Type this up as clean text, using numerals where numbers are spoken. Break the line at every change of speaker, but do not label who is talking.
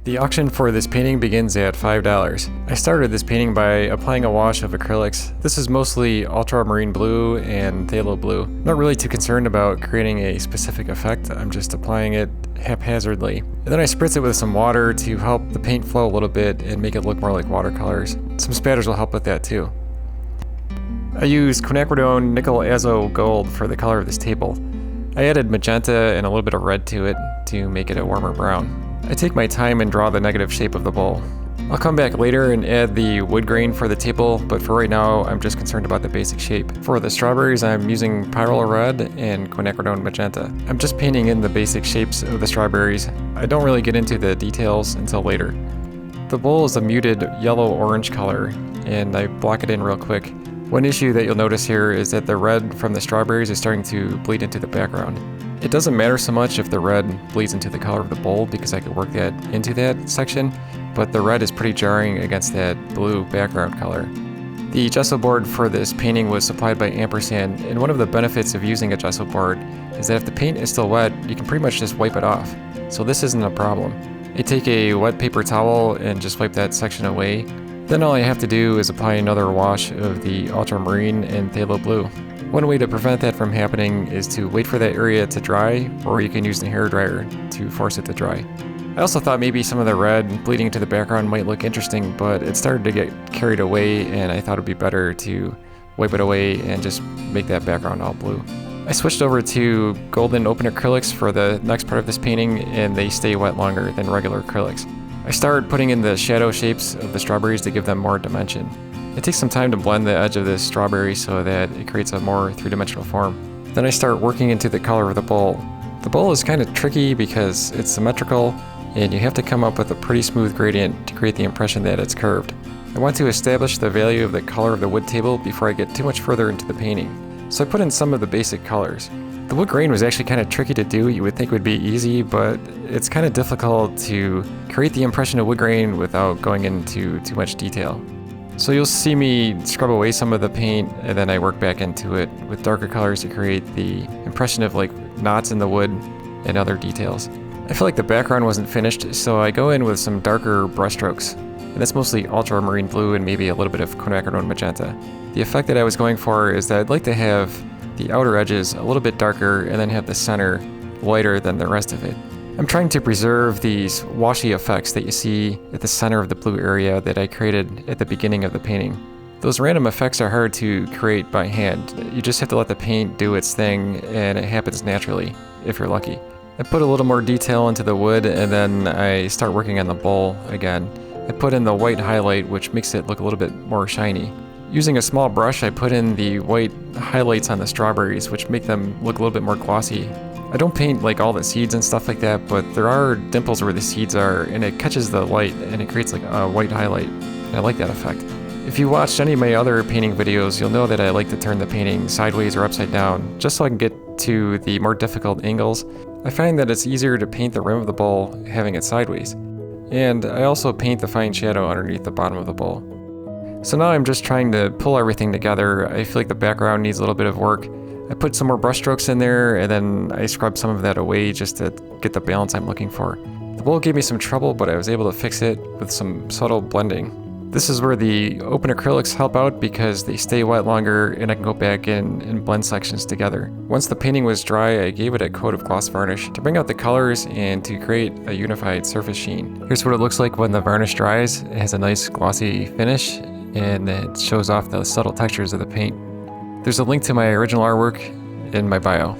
The auction for this painting begins at $5. I started this painting by applying a wash of acrylics. This is mostly ultramarine blue and phthalo blue. I'm not really too concerned about creating a specific effect, I'm just applying it haphazardly. And then I spritz it with some water to help the paint flow a little bit and make it look more like watercolors. Some spatters will help with that too. I used quinacridone nickel azo gold for the color of this table. I added magenta and a little bit of red to it to make it a warmer brown. I take my time and draw the negative shape of the bowl. I'll come back later and add the wood grain for the table, but for right now I'm just concerned about the basic shape. For the strawberries I'm using pyrrole red and quinacridone magenta. I'm just painting in the basic shapes of the strawberries. I don't really get into the details until later. The bowl is a muted yellow-orange color and I block it in real quick. One issue that you'll notice here is that the red from the strawberries is starting to bleed into the background. It doesn't matter so much if the red bleeds into the color of the bowl because I could work that into that section, but the red is pretty jarring against that blue background color. The Gessoboard for this painting was supplied by AMPERSAND, and one of the benefits of using a Gessoboard is that if the paint is still wet, you can pretty much just wipe it off. So this isn't a problem. I take a wet paper towel and just wipe that section away. Then all I have to do is apply another wash of the ultramarine and phthalo blue. One way to prevent that from happening is to wait for that area to dry, or you can use the hairdryer to force it to dry. I also thought maybe some of the red bleeding into the background might look interesting, but it started to get carried away and I thought it'd be better to wipe it away and just make that background all blue. I switched over to golden open acrylics for the next part of this painting, and they stay wet longer than regular acrylics. I started putting in the shadow shapes of the strawberries to give them more dimension. It takes some time to blend the edge of this strawberry so that it creates a more three-dimensional form. Then I start working into the color of the bowl. The bowl is kind of tricky because it's symmetrical and you have to come up with a pretty smooth gradient to create the impression that it's curved. I want to establish the value of the color of the wood table before I get too much further into the painting. So I put in some of the basic colors. The wood grain was actually kind of tricky to do. You would think it would be easy, but it's kind of difficult to create the impression of wood grain without going into too much detail. So you'll see me scrub away some of the paint and then I work back into it with darker colors to create the impression of like knots in the wood and other details. I feel like the background wasn't finished, so I go in with some darker brushstrokes. And that's mostly ultramarine blue and maybe a little bit of quinacridone magenta. The effect that I was going for is that I'd like to have the outer edges a little bit darker and then have the center lighter than the rest of it. I'm trying to preserve these washy effects that you see at the center of the blue area that I created at the beginning of the painting. Those random effects are hard to create by hand. You just have to let the paint do its thing and it happens naturally, if you're lucky. I put a little more detail into the wood and then I start working on the bowl again. I put in the white highlight, which makes it look a little bit more shiny. Using a small brush, I put in the white highlights on the strawberries, which make them look a little bit more glossy. I don't paint like all the seeds and stuff like that, but there are dimples where the seeds are and it catches the light and it creates like a white highlight. And I like that effect. If you watched any of my other painting videos, you'll know that I like to turn the painting sideways or upside down, just so I can get to the more difficult angles. I find that it's easier to paint the rim of the bowl having it sideways. And I also paint the fine shadow underneath the bottom of the bowl. So now I'm just trying to pull everything together. I feel like the background needs a little bit of work. I put some more brush strokes in there and then I scrubbed some of that away just to get the balance I'm looking for. The bowl gave me some trouble, but I was able to fix it with some subtle blending. This is where the open acrylics help out because they stay wet longer and I can go back in and blend sections together. Once the painting was dry, I gave it a coat of gloss varnish to bring out the colors and to create a unified surface sheen. Here's what it looks like when the varnish dries. It has a nice glossy finish and it shows off the subtle textures of the paint. There's a link to my original artwork in my bio.